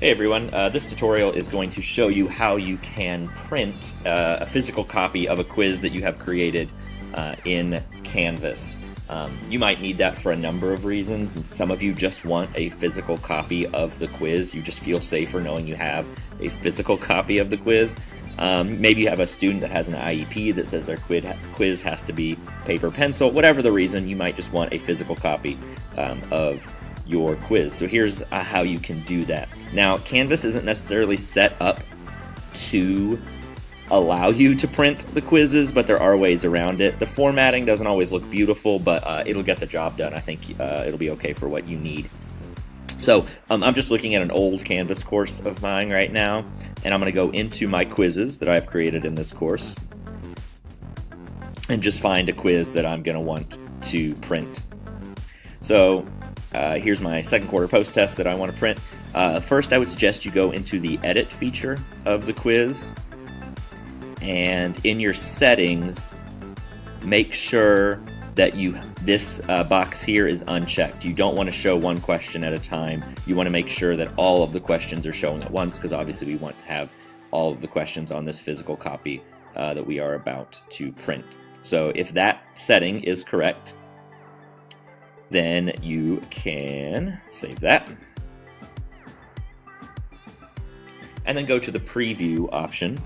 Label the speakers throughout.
Speaker 1: Hey everyone, this tutorial is going to show you how you can print a physical copy of a quiz that you have created in Canvas. You might need that for a number of reasons. Some of you just want a physical copy of the quiz. You just feel safer knowing you have a physical copy of the quiz. Maybe you have a student that has an IEP that says their quiz has to be paper pencil. Whatever the reason, you might just want a physical copy of your quiz. So here's how you can do that. Now, Canvas isn't necessarily set up to allow you to print the quizzes, but there are ways around it. The formatting doesn't always look beautiful, but it'll get the job done. I think it'll be okay for what you need. So I'm just looking at an old Canvas course of mine right now, and I'm going to go into my quizzes that I've created in this course and just find a quiz that I'm going to want to print. So here's my second quarter post test that I want to print. First, I would suggest you go into the edit feature of the quiz, and in your settings, make sure that this box here is unchecked. You don't want to show one question at a time. You want to make sure that all of the questions are showing at once, because obviously we want to have all of the questions on this physical copy that we are about to print. So if that setting is correct, then you can save that. And then go to the preview option.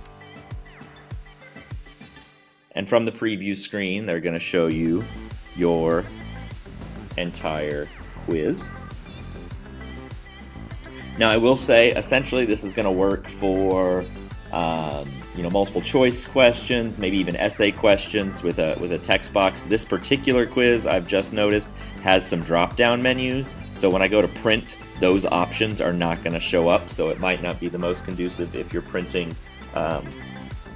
Speaker 1: And from the preview screen, they're going to show you your entire quiz. Now, I will say, essentially, this is going to work for multiple choice questions, maybe even essay questions with a text box. This particular quiz, I've just noticed, has some drop-down menus. So when I go to print, those options are not going to show up. So it might not be the most conducive if you're printing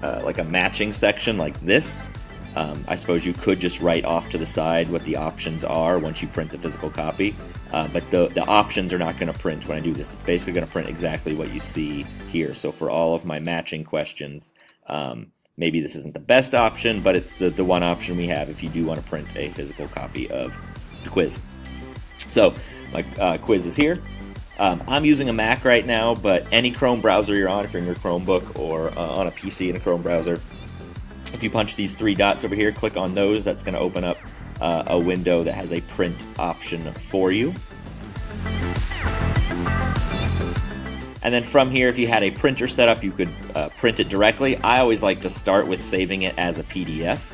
Speaker 1: like a matching section like this. I suppose you could just write off to the side what the options are once you print the physical copy. But the options are not going to print when I do this. It's basically going to print exactly what you see here. So for all of my matching questions, maybe this isn't the best option, but it's the one option we have if you do want to print a physical copy of the quiz. So my quiz is here. I'm using a Mac right now, but any Chrome browser you're on, if you're in your Chromebook or on a PC in a Chrome browser, if you punch these three dots over here, click on those, that's going to open up a window that has a print option for you. And then from here, if you had a printer set up, you could print it directly. I always like to start with saving it as a PDF.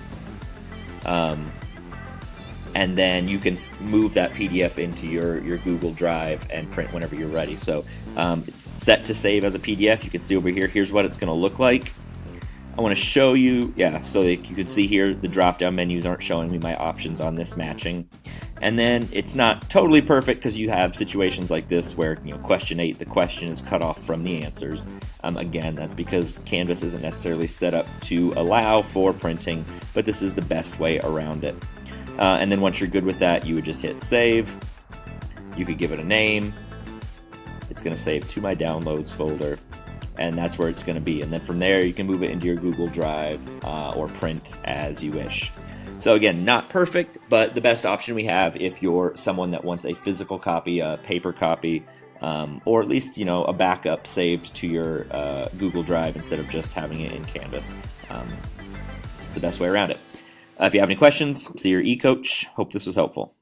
Speaker 1: And then you can move that PDF into your Google Drive and print whenever you're ready. So it's set to save as a PDF. You can see over here, here's what it's going to look like. I want to show you, so that you can see here the drop-down menus aren't showing me my options on this matching. And then it's not totally perfect because you have situations like this where, question 8, the question is cut off from the answers. Again, that's because Canvas isn't necessarily set up to allow for printing, but this is the best way around it. And then once you're good with that, you would just hit save. You could give it a name. It's going to save to my downloads folder, and that's where it's going to be. And then from there, you can move it into your Google Drive or print as you wish. So again, not perfect, but the best option we have if you're someone that wants a physical copy, a paper copy, or at least a backup saved to your Google Drive instead of just having it in Canvas. It's the best way around it. If you have any questions, see your eCoach. Hope this was helpful.